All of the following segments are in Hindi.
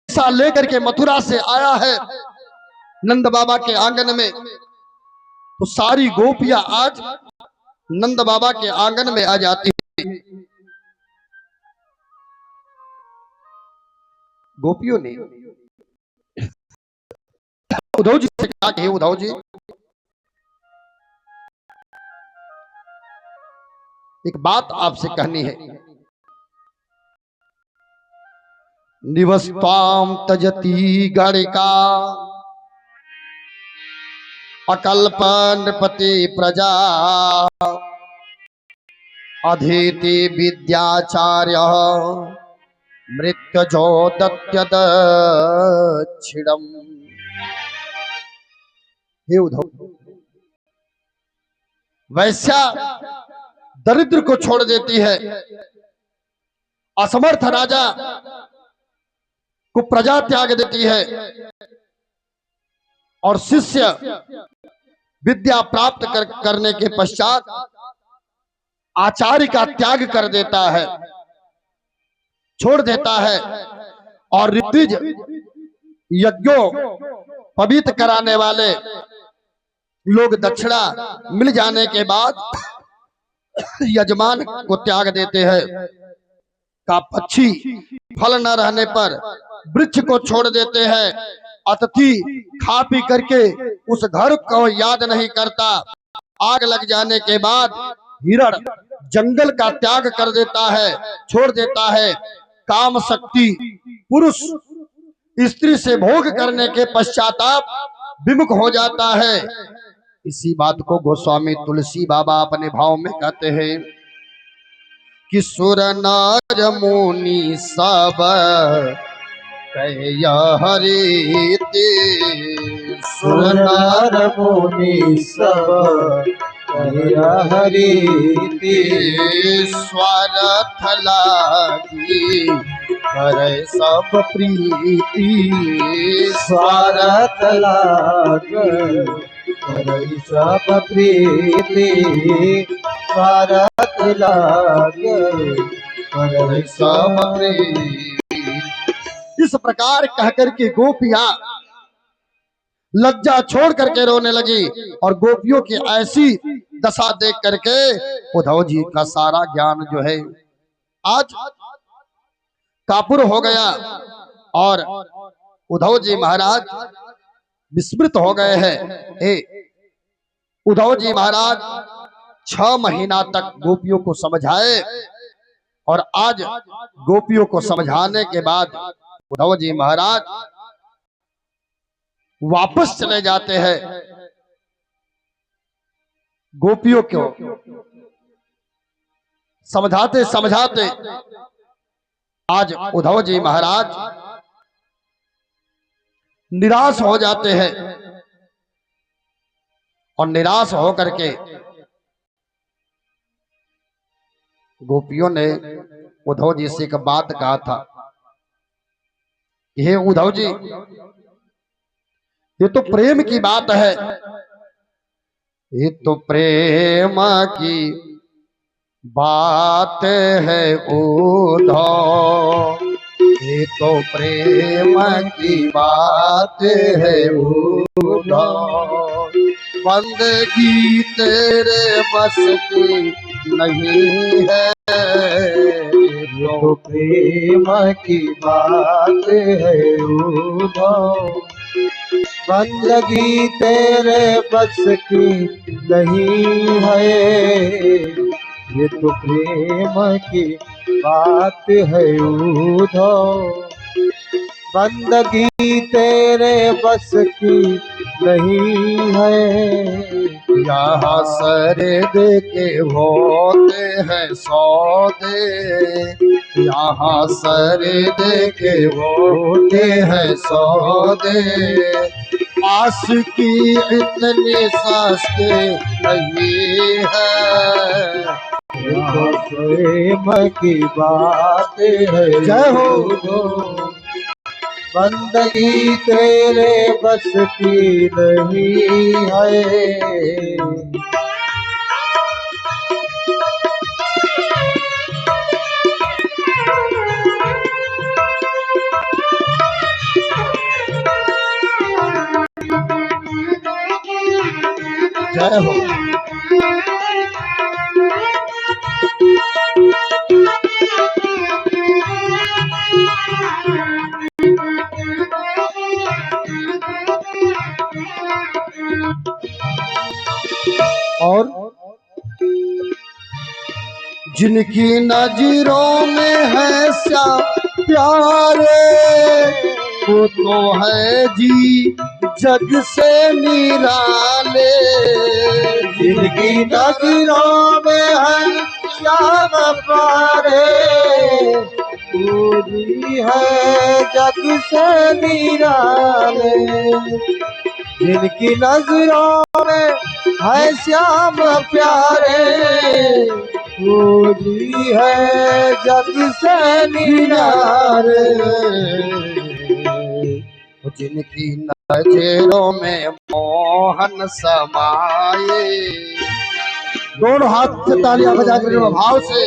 साल लेकर के मथुरा से आया है नंद बाबा के आंगन में, तो सारी गोपियां आज नंद बाबा के आंगन में आ जाती है। गोपियों ने उद्धव जी से कहा कि उद्धव जी, एक बात आपसे कहनी है। निवस्ताम तजती गणिका अकल्प नृपति प्रजा अधीति विद्याचार्य मृत्युजो दत्यद छिड़म। हे उद्धव, वैश्या दरिद्र को छोड़ देती है, असमर्थ राजा को प्रजा त्याग देती है, और शिष्य विद्या प्राप्त करने के पश्चात आचार्य का त्याग कर देता है, छोड़ देता है, और ऋत्विज यज्ञों पवित्र कराने वाले लोग दक्षिणा मिल जाने के बाद यजमान को त्याग देते हैं। का पक्षी फल न रहने पर वृक्ष को छोड़ देते हैं, अतिथि खा पी करके उस घर को याद नहीं करता, आग लग जाने के बाद हिरण जंगल का त्याग कर देता है, छोड़ देता है, काम शक्ति पुरुष स्त्री से भोग करने के पश्चाताप विमुख हो जाता है। इसी बात को गोस्वामी तुलसी बाबा अपने भाव में कहते हैं कि सुर नार मुनि सब कह हरि ते, सुर नार मुनि सब कह हरि ते, स्वार्थ लागी करे सब प्रीति, स्वार्थ लाग करे सब प्रीति, स्वार्थ लाग करे सब प्रीति। इस प्रकार कहकर के गोपियां लज्जा छोड़ करके रोने लगी, और गोपियों की ऐसी दशा देख करके उद्धव जी का सारा ज्ञान जो है आज कापुर हो गया, और उद्धव जी महाराज विस्मृत हो गए हैं। उद्धव जी महाराज 6 महीना तक गोपियों को समझाए, और आज गोपियों को समझाने के बाद उद्धव जी महाराज वापस चले जाते हैं। गोपियों को समझाते समझाते आज उद्धव जी महाराज निराश हो जाते हैं, और निराश होकर के गोपियों ने उद्धव जी से एक बात कहा था कि हे उद्धव जी, ये तो प्रेम की बात है, ये तो प्रेम की बात है उद्धव, ये तो प्रेम की बात है उद्धव, बंदगी तेरे बस की नहीं है, तो प्रेम की बात है उद्धव, बंदगी तेरे बस की नहीं है, ये तो प्रेम की बात है उद्धव, बंदगी तेरे बस की नहीं है। यहाँ सरे दे के होते हैं सौदे, यहाँ सरे दे के होते हैं सौदे, आस की इतनी सस्ते नहीं है, तो प्रेम की बात है। जय हो। बंदगी तेरे बस की नहीं है। जय हो। और जिनकी नजरों में है श्याम प्यारे, वो तो है जी जग से निराले। जिनकी नजरों में है श्याम प्यारे, पूरी है जग से निराले। जिनकी नजरों में है श्याम प्यारे, पूरी है जग से निराले। जिनकी नजरों में मोहन समाये, दोनों हाथ से तालियां बजा कर भाव से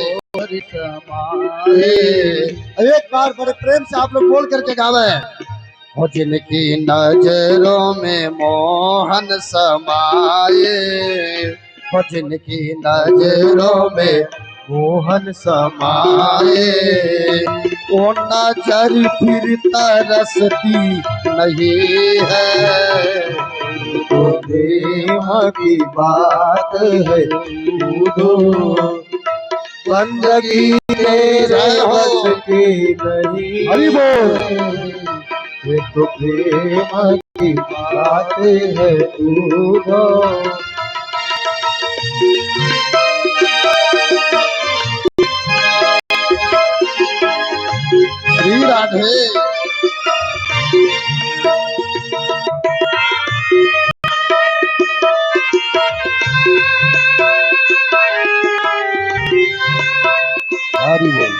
एक बार बड़े प्रेम से आप लोग बोल करके गावे। हो जिनकी नजरों में मोहन समाये, हो जिनकी नजरों में मोहन समाये, वो नजर फिर तरसती नहीं है। तो प्रेम की बात है दूधो, बंदगी तेरे बस की नहीं। हरि बोल। ये तो प्रेम की बात है दूधो। श्री राधे। हरि बोल।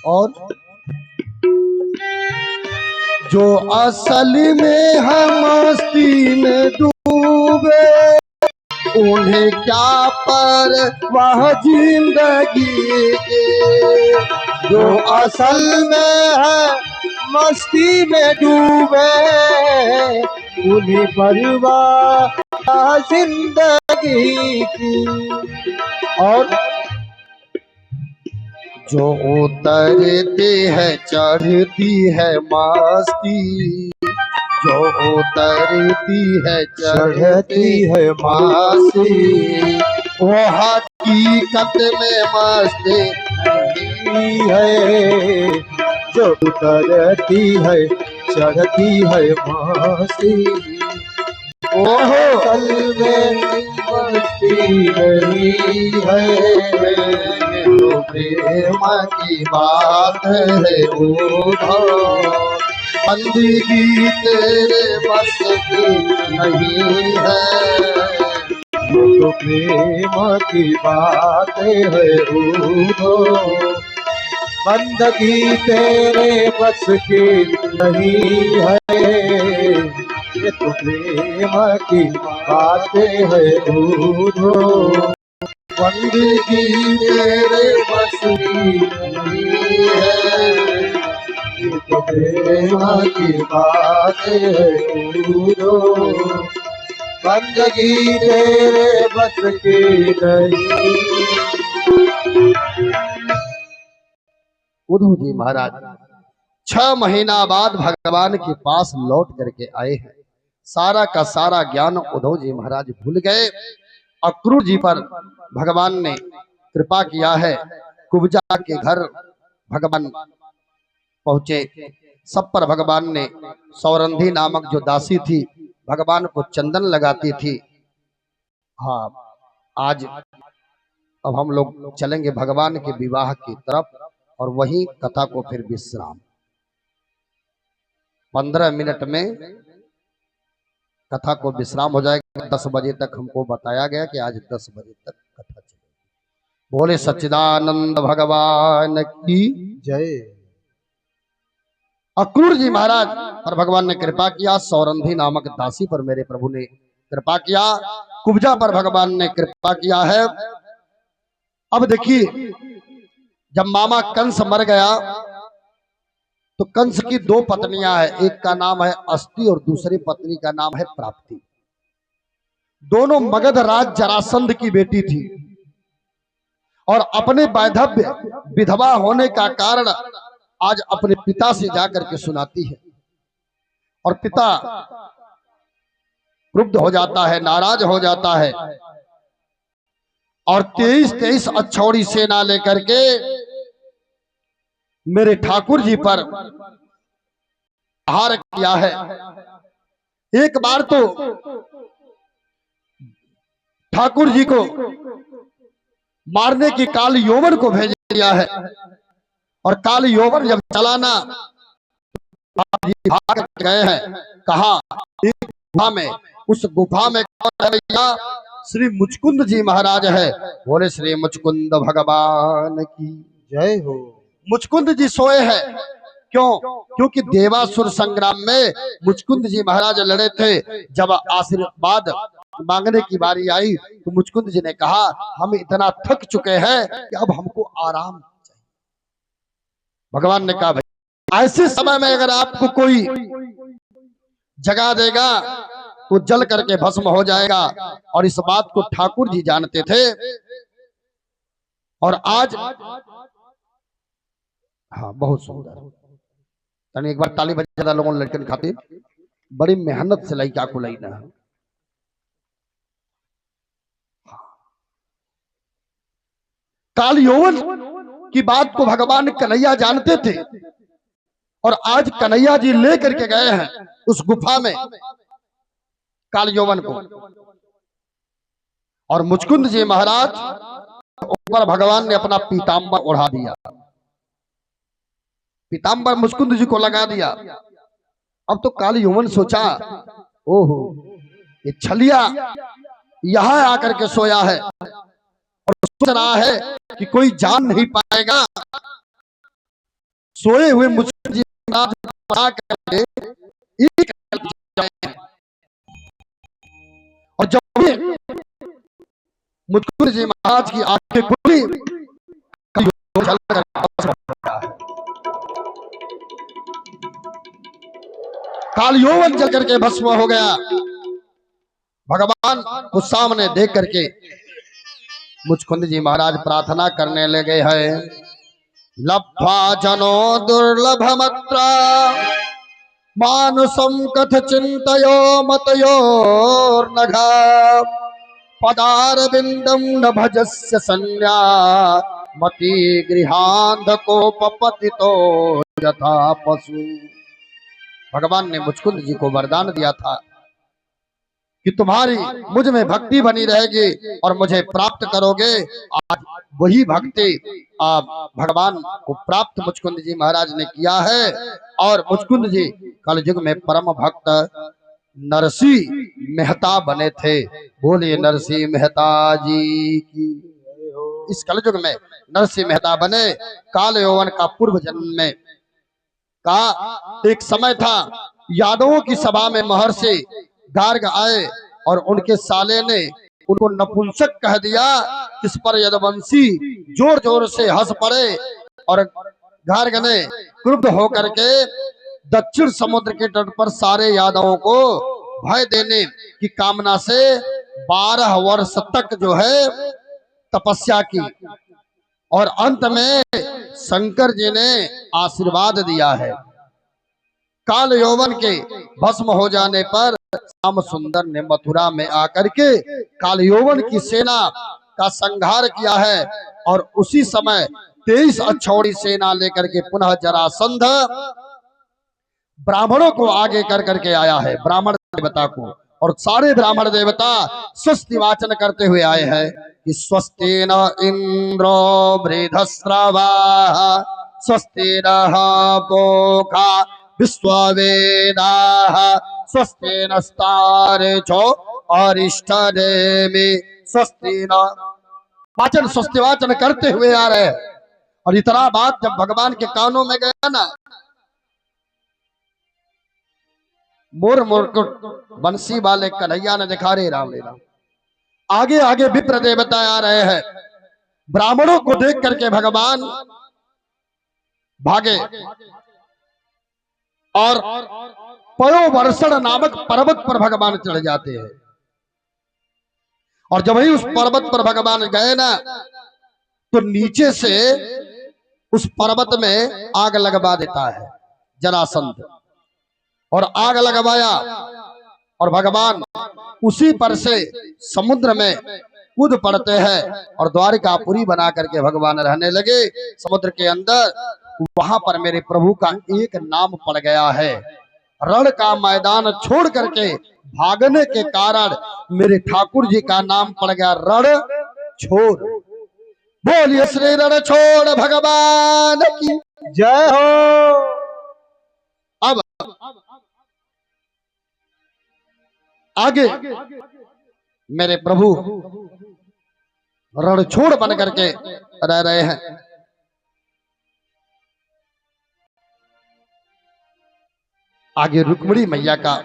और जो असल में है मस्ती में डूबे, उन्हें क्या परवाह जिंदगी के। जो असल में है मस्ती में डूबे, उन्हें परवाह जिंदगी की। और जो उतरती है चढ़ती है मस्ती, जो उतरती है चढ़ती है मस्ती, वो हकीकत में मस्ती मस्ती है। जो उतरती है चढ़ती है मस्ती, ओहो असल में मस्ती नहीं है। तो प्रेम की बात है उधो, बंदगी तेरे बस की नहीं है। तो प्रेम की बात है उधो, बंदगी तेरे बस की नहीं है। ये तो प्रेम की बात है उधो, बंदगी तेरे बस की नहीं है। ये तो प्रेम की बात है उधो, बंदगी तेरे बस की नहीं। उद्धव जी महाराज 6 महीना बाद भगवान के पास लौट करके आए हैं। सारा का सारा ज्ञान उद्धव जी महाराज भूल गए। अक्रूर जी पर भगवान ने कृपा किया है। कुब्जा के घर भगवान पहुंचे। सब पर भगवान ने सौरंधी नामक जो दासी थी भगवान को चंदन लगाती थी। हाँ, आज अब हम लोग चलेंगे भगवान के विवाह की तरफ और वही कथा को फिर विश्राम। 15 मिनट में कथा को विश्राम हो जाएगा। 10 बजे तक हमको बताया गया कि आज 10 बजे तक कथा चलेगी। बोले सच्चिदानंद भगवान की जय। अक्रूर जी महाराज पर भगवान ने कृपा किया। सौरंधी नामक दासी पर मेरे प्रभु ने कृपा किया। कुब्जा पर भगवान ने कृपा किया है। अब देखिए, जब मामा कंस मर गया तो कंस की दो पत्नियां हैं, एक का नाम है अस्ति और दूसरी पत्नी का नाम है प्राप्ति। दोनों मगध राज जरासंध की बेटी थी और अपने वैधव्य विधवा होने का कारण आज अपने पिता से जाकर के सुनाती है और पिता क्रुद्ध हो जाता है, नाराज हो जाता है और 23 अक्षौड़ी सेना लेकर के मेरे ठाकुर जी पर प्रहार किया है। एक बार तो ठाकुर जी को मारने की काल यौवन को भेज दिया है और काल यौवन जब चलाना भाग गए हैं, कहा एक गुफा में, उस गुफा में कौन है भैया? श्री मुचकुंद जी महाराज है। बोले श्री मुचकुंद भगवान की जय हो। मुचकुंद जी सोए हैं। क्यों? क्योंकि देवासुर संग्राम में मुचकुंद जी महाराज लड़े थे। जब आशीर्वाद मांगने की बारी आई तो मुचकुंद जी ने कहा, हम इतना थक चुके हैं कि अब हमको आराम चाहिए। भगवान ने कहा, भाई ऐसे समय में अगर आपको कोई जगा देगा तो जल करके भस्म हो जाएगा। और इस बात को ठाकुर जी जानते थे। और आज हाँ, बहुत सुंदर, एक बार ताली बजा, ज्यादा लोगों ने लड़कन खातिर बड़ी मेहनत से लड़का को लेना है। काल यौवन की बात को भगवान कन्हैया जानते थे और आज कन्हैया जी लेकर के गए हैं उस गुफा में काल यौवन को। और मुचकुंद जी महाराज ऊपर भगवान ने अपना पीताम्बर ओढ़ा दिया, पीताम्बर मुचकुंद जी को लगा दिया। अब तो काल यौवन सोचा, ओहो ये छलिया यहां आकर के सोया है और सोच रहा है कि कोई जान नहीं पाएगा। सोए हुए मुचकुंद जी महाराज करके एक और जब मुचकुंद जी महाराज की आंखें खुली, काल यौवन जल करके भस्म हो गया। भगवान को सामने देख करके मुचकुंद जी महाराज प्रार्थना करने लगे हैं, लब्ध्वा जनो दुर्लभ मत्रा मानुषम कथ चिंतयो मतयोर्नघा पदार बिंदम न भजस्य संज्ञा मति गृहांध को पपतितो यथा पशु। भगवान ने मुचकुंद जी को वरदान दिया था कि तुम्हारी मुझ में भक्ति बनी रहेगी और मुझे प्राप्त करोगे। आज वही भक्ति भगवान को प्राप्त मुचकुंद जी महाराज ने किया है। और मुचकुंद जी कलयुग में परम भक्त नरसिंह मेहता बने थे। बोलिए नरसिंह मेहता जी की। इस कलयुग में नरसिंह मेहता बने। काल यौवन का पूर्व जन्म में का एक समय था, यादवों की सभा में महर्षि गार्ग आए और उनके साले ने उनको नपुंसक कह दिया। इस पर यदुवंशी जोर जोर से हंस पड़े और गार्ग ने क्रुद्ध होकर के दक्षिण समुद्र के तट पर सारे यादवों को भय देने की कामना से 12 वर्ष तक जो है तपस्या की और अंत में शंकर जी ने आशीर्वाद दिया है। काल यौवन के भस्म हो जाने पर श्याम सुंदर ने मथुरा में आकर के काल यौवन की सेना का संहार किया है। और उसी समय 23 अक्षौड़ी सेना लेकर के पुनः जरासंध ब्राह्मणों को आगे कर करके आया है, ब्राह्मण देवता को। और सारे ब्राह्मण देवता स्वस्ति वाचन करते हुए आए हैं कि स्वस्ति न इंद्रो बृहस्रवाः स्वस्ति नः पूषा विश्ववेदाः स्वस्ति नस्तार्क्ष्यो अरिष्टनेमिः स्वस्ति न। वाचन स्वस्ति वाचन करते हुए आ रहे हैं। और इतना बात जब भगवान के कानों में गया ना मोर मुकुट बंसी वाले कन्हैया ने दिखा रे राम लीला। आगे आगे विप्र देवता आ रहे हैं। ब्राह्मणों को देख करके भगवान भागे और पयोवर्षण नामक पर्वत पर भगवान चढ़ जाते हैं। और जब ही उस पर्वत पर भगवान गए ना, तो नीचे से उस पर्वत में आग लगवा देता है जरासंध, और आग लगवाया और भगवान उसी पर से समुद्र में कूद पड़ते हैं और द्वारिकापुरी बना करके भगवान रहने लगे समुद्र के अंदर। वहां पर मेरे प्रभु का एक नाम पड़ गया है। रण का मैदान छोड़ करके भागने के कारण मेरे ठाकुर जी का नाम पड़ गया रण छोड़। बोलिए श्री रण छोड़ भगवान की जय हो। अब आगे मेरे प्रभु रणछोड़ बन करके रह रहे हैं। आगे रुक्मिणी मैया का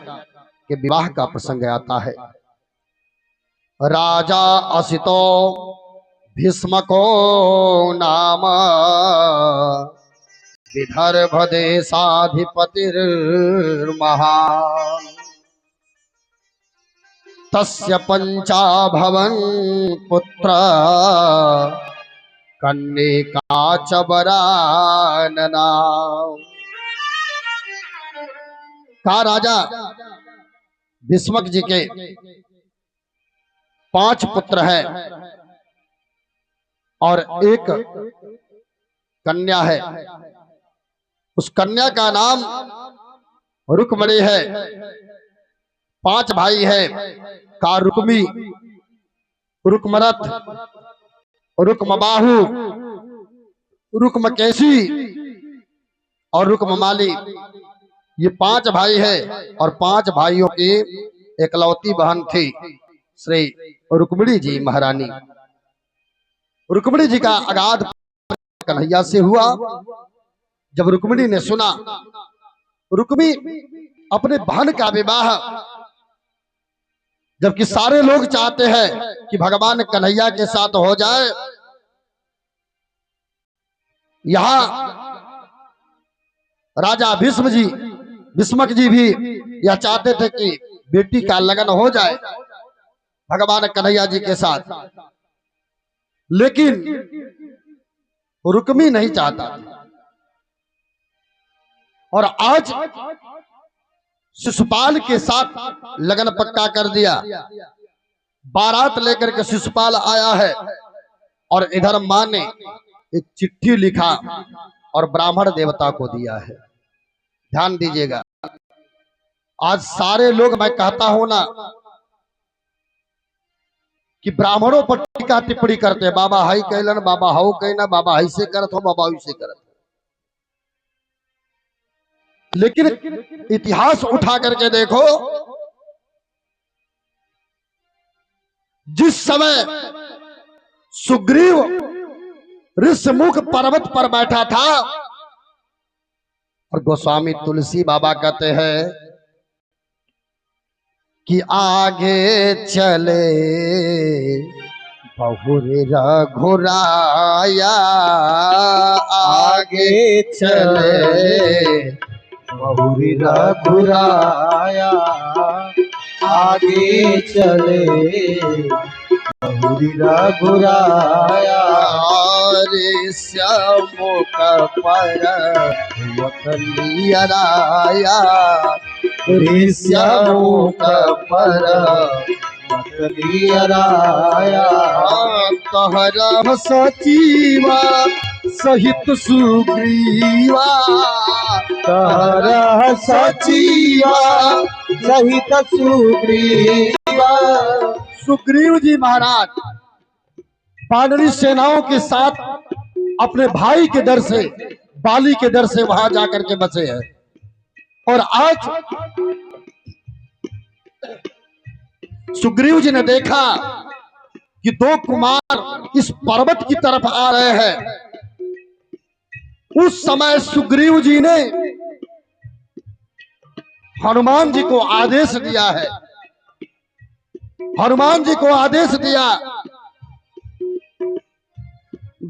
के विवाह का प्रसंग आता है। राजा असितो भीष्मको नाम विदर्भ देशाधिपतिर्महान् तस्य पंचाभवन पुत्र कन्यका च वरानना। का राजा भीष्मक जी के 5 पुत्र हैं और एक कन्या है। उस कन्या का नाम रुक्मिणी है। 5 भाई है, का रुक्मी, रुक्मरथ, रुक्मबाहु, रुक्मकेशी और रुक्ममाली। ये 5 भाई है और 5 भाइयों की एकलौती बहन थी श्री रुक्मिणी जी महारानी। रुक्मिणी जी का अगाध कन्हैया से हुआ। जब रुक्मिणी ने सुना, रुक्मी अपने बहन का विवाह, जबकि सारे लोग चाहते हैं कि भगवान कन्हैया के साथ हो जाए, यहां राजा भीष्मक जी भी यह चाहते थे कि बेटी का लगन हो जाए भगवान कन्हैया जी के साथ, लेकिन रुक्मी नहीं चाहता। और आज शिशुपाल के साथ लगन पक्का कर दिया। बारात लेकर के शिशुपाल आया है और इधर मां ने एक चिट्ठी लिखा और ब्राह्मण देवता को दिया है। ध्यान दीजिएगा, आज सारे लोग, मैं कहता हूं ना कि ब्राह्मणों पर टीका टिप्पणी करते हैं, बाबा हाई कहलन, बाबा हाउ कहना, बाबा हाई से करत हो, बाबा हाई से करत। लेकिन इतिहास उठा करके देखो, जिस समय सुग्रीव ऋषमुख पर्वत पर बैठा था और गोस्वामी तुलसी बाबा कहते हैं कि आगे चले बहुरे रघुराया, आगे चले बहुरी रघुराया, आगे चले बहुरी रघुराया। रे श्यामुख पर वतलियराया, रे श्यामुख पर वतलियराया। तहरा सचिवा सहित सुग्रीवा, तहरा सचिवा सहित सुग्रीवा। सुग्रीव जी महाराज वानरी सेनाओं के साथ अपने भाई के डर से, बाली के डर से वहां जाकर के बचे हैं। और आज सुग्रीव जी ने देखा कि 2 कुमार इस पर्वत की तरफ आ रहे हैं। उस समय सुग्रीव जी ने हनुमान जी को आदेश दिया है। हनुमान जी को आदेश दिया,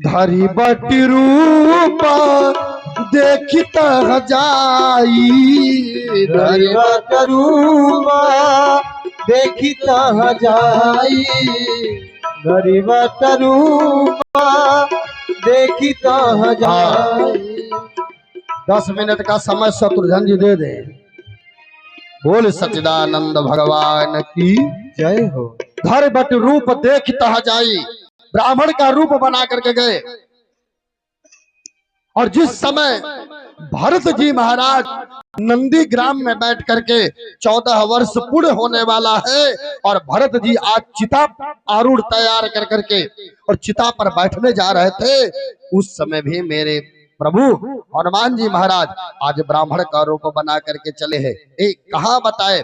धरी बटी रूप देखित जाई, धरिवत रूप देखित जाई, धरिवत रूप देखित जाई। 10 मिनट का समय शत्रुघ्न जी दे दे। बोल सच्चिदानंद भगवान की जय हो। धर बट रूप देखित जाई, ब्राह्मण का रूप बना करके गए। और जिस समय भरत जी महाराज नंदी ग्राम में बैठ करके 14 वर्ष पूर्ण होने वाला है, और भरत जी आज चिता आरूढ़ तैयार कर करके और चिता पर बैठने जा रहे थे, उस समय भी मेरे प्रभु हनुमान जी महाराज आज ब्राह्मण का रूप बना करके चले हैं। कहा बताए,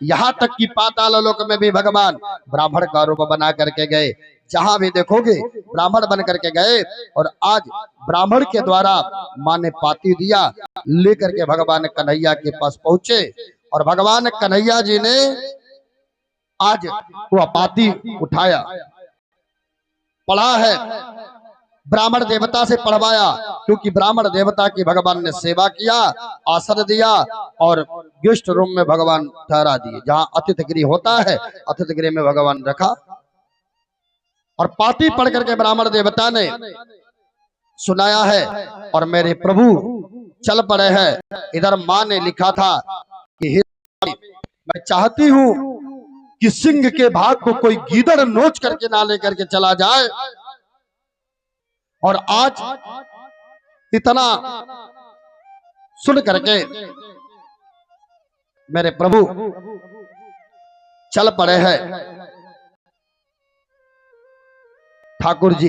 यहाँ तक कि पाताल लोक में भी भगवान ब्राह्मण का रूप बना करके गए। जहां भी देखोगे ब्राह्मण बन करके गए, और आज ब्राह्मण के द्वारा माँ ने पाती दिया, लेकर के भगवान कन्हैया के पास पहुंचे, और भगवान कन्हैया जी ने आज वह पाती उठाया, पढ़ा है, ब्राह्मण देवता से पढ़वाया, क्योंकि ब्राह्मण देवता की भगवान ने सेवा किया, आसन दिया, और गेस्ट रूम में भगवान ठहरा दिए। जहां अतिथि गृह होता है, अतिथि गृह में भगवान रखा, और पाती पढ़ करके ब्राह्मण देवता ने सुनाया है, और मेरे प्रभु चल पड़े हैं। इधर माँ ने लिखा था कि मैं चाहती हूं कि सिंह के भाग को कोई गीदड़ नोच करके ना लेकर के चला जाए, और आज इतना सुन करके मेरे प्रभु चल पड़े हैं। ठाकुर जी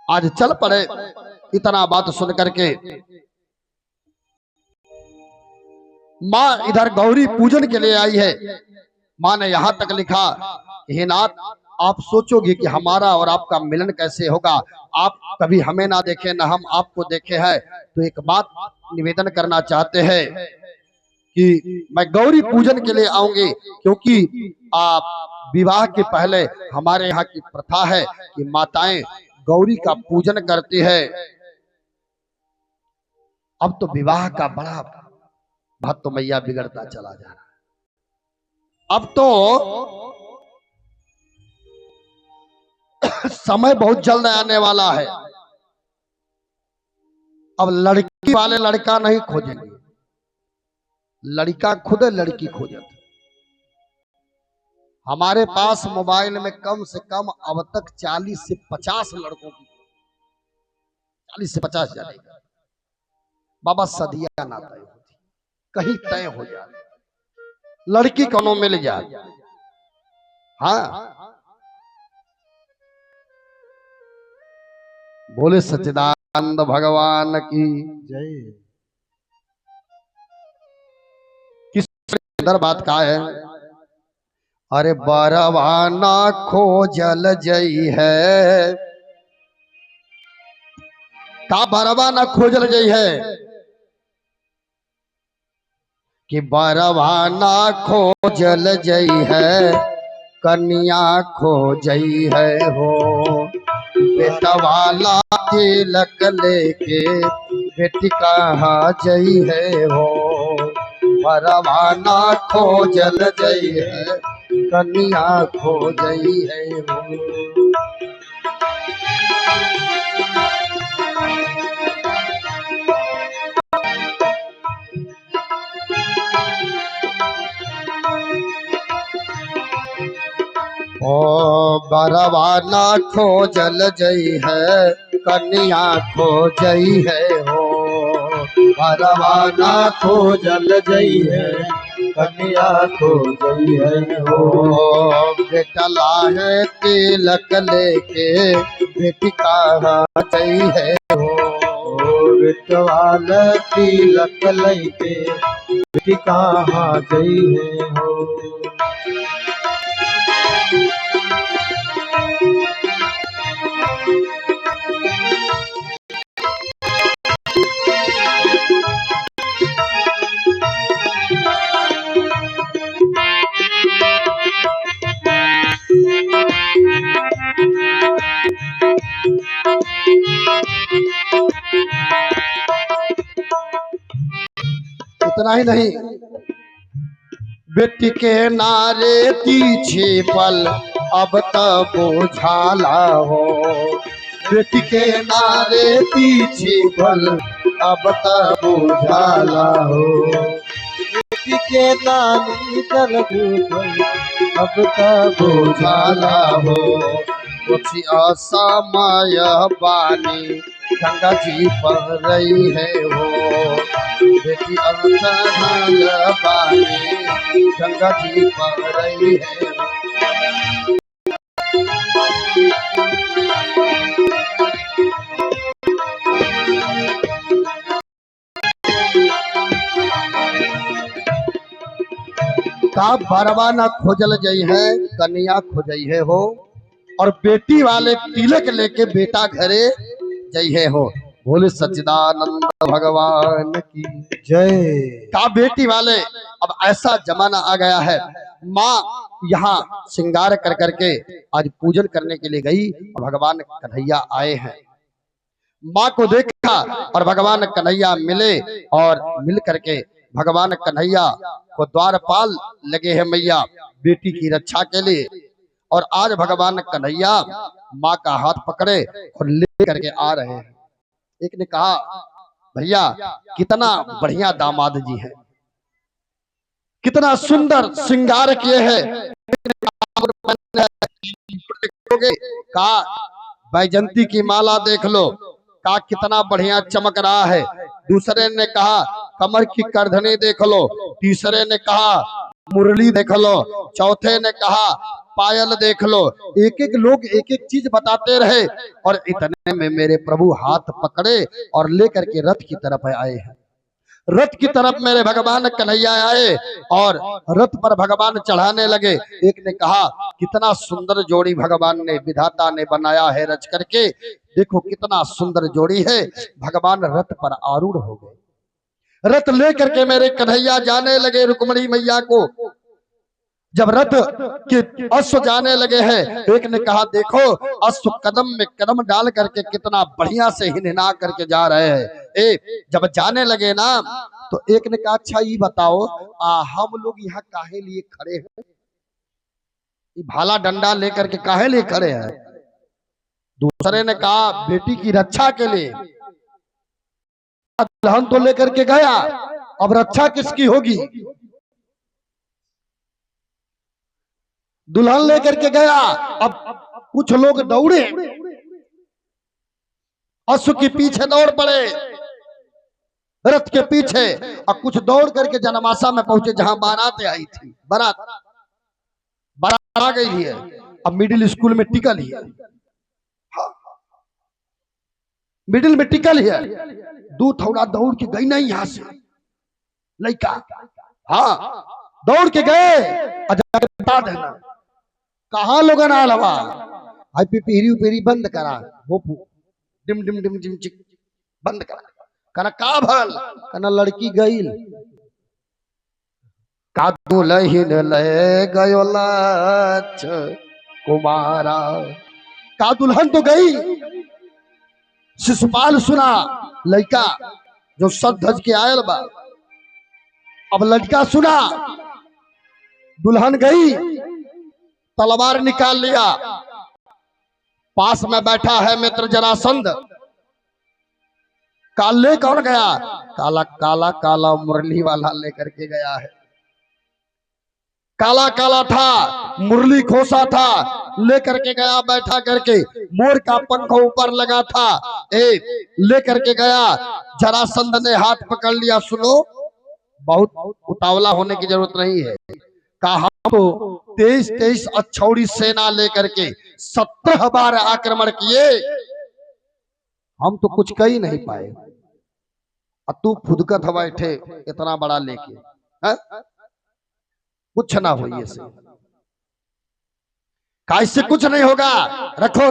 आज चल पड़े, इतना बात सुन करके। माँ इधर गौरी पूजन के लिए आई है। माँ ने यहां तक लिखा, हे नाथ, आप सोचोगे कि हमारा और आपका मिलन कैसे होगा, आप कभी हमें ना देखे ना हम आपको देखे हैं, तो एक बात निवेदन करना चाहते हैं कि मैं गौरी पूजन के लिए आऊंगी, क्योंकि आप विवाह के पहले हमारे यहाँ की प्रथा है कि माताएं गौरी का पूजन करती है। अब तो विवाह का बड़ा भक्त मैया बिगड़ता चला जा रहा है। अब तो समय बहुत जल्द आने वाला है। अब लड़की वाले लड़का नहीं खोजेंगे, लड़का खुद लड़की खोजे। हमारे पास मोबाइल में कम से कम अब तक 40 से 50 लड़कों की, 40 से 50 जानेगा। बाबा सदिया ना तय होती, कहीं तय हो जाए, लड़की कोनो मिल जाए। हाँ, बोले सच्चिदानंद भगवान की जय। किस अंदर बात का है? अरे बरवाना खोजल जई है, का बरवाना खोजल जई है, कि बरवाना खोजल जई है, कन्या खोजई है हो, बेटवाला तिलक लेके बेटी कहाँ जई है हो, बरवाना खोजल जई है, कन्या खोजई है हो। ओ बरवाना खोजल जई है, कन्या खोजई है हो, बरवाना खोजल जई है, कन्या खोजई है हो, बेटला है तिलक लेके बेटी कहाँ जई है हो, बेटवाल तिलक लेके बेटी कहाँ जई है हो। इतना ही नहीं, बेटी के नारे पीछे पल अब तब बुझाला हो। बेटी के नारे पीछे पल अब तब बुझाला हो। बेटी के नानी चल अब तब बुझाला हो। कुछ असमय बानी गंगा जी पर रही है हो। बेटी असमय बानी गंगा जी पर रही है हो। का बरवा न खोजल जई है, कन्या खोजई है हो। और बेटी वाले तिलक लेके बेटा घरे जई है हो। बोले सच्चिदानंद भगवान की जय। का बेटी वाले अब ऐसा जमाना आ गया है, माँ यहाँ श्रृंगार कर करके आज पूजन करने के लिए गई और भगवान कन्हैया आए हैं। माँ को देखा और भगवान कन्हैया मिले और मिल करके भगवान कन्हैया को द्वारपाल लगे हैं मैया बेटी की रक्षा के लिए। और आज भगवान कन्हैया माँ का हाथ पकड़े और ले करके आ रहे हैं। एक ने कहा भैया कितना बढ़िया दामाद जी है, कितना सुंदर श्रृंगार किए हैं। कहा बैजंती की माला देख लो, का कितना बढ़िया चमक रहा है। दूसरे ने कहा कमर की करधनी देख लो। तीसरे ने कहा मुरली देख लो। चौथे ने कहा पायल देख लो। एक एक लोग एक एक चीज बताते रहे और इतने में मेरे प्रभु हाथ पकड़े और लेकर के रथ की तरफ आए हैं। रथ की तरफ मेरे भगवान कन्हैया आए और रथ पर भगवान चढ़ाने लगे। एक ने कहा कितना सुंदर जोड़ी भगवान ने विधाता ने बनाया है रच करके, देखो कितना सुंदर जोड़ी है। भगवान रथ पर आरूढ़ हो गए। रथ लेकर के मेरे कन्हैया जाने लगे रुक्मणी मैया को। जब रथ के अश्व जाने लगे हैं, एक ने कहा देखो अश्व कदम में कदम डाल करके कितना बढ़िया से हिनहिना करके जा रहे हैं। जब जाने लगे ना तो एक ने कहा अच्छा ये बताओ हम लोग यहाँ काहे लिए खड़े हैं, ये भाला डंडा लेकर के काहे लिए खड़े हैं। दूसरे ने कहा बेटी की रक्षा के लिए। दुल्हन तो लेकर के गया, अब रक्षा किसकी होगी। दुल्हन लेकर के गया, अब कुछ लोग दौड़े अश्व के पीछे दौड़ पड़े रथ के पीछे, और कुछ दौड़ करके जनमाशा में पहुंचे जहां बारात आई थी। बारात आ गई है, अब मिडिल स्कूल में टिकल है। मिडिल में टिकल है। दो थोड़ा दौड़ के गई नहीं यहां से लड़का, हाँ दौड़ के गए बता देना कहा लोगन आलवा आई पीरी पेरी बंद करा भोपू डिम डिम डिम डिम चिक बंद करा कना का भल कना लड़की गईल का दुलहिन ले गयो लक्ष कुमारा। का दुल्हन तो गई, शिशुपाल सुना लड़का जो सज धज के आयल बा। अब लड़का सुना दुल्हन गई, तलवार निकाल लिया। पास में बैठा है मित्र जरासंध। काले कौन गया, काला काला काला मुरली वाला लेकर के गया है। काला काला था, मुरली खोसा था, लेकर के गया बैठा करके। मोर का पंख ऊपर लगा था, लेकर के गया। जरासंध ने हाथ पकड़ लिया। सुनो बहुत उतावला होने की जरूरत नहीं है। कहा तो 23 अक्षौड़ी सेना लेकर के 17 बार आक्रमण किए, हम तो कुछ कह ही नहीं पाए। अब तू फुदकत हवा बैठे इतना बड़ा लेके, कुछ ना हो ये से, कैसे कुछ नहीं होगा। रखो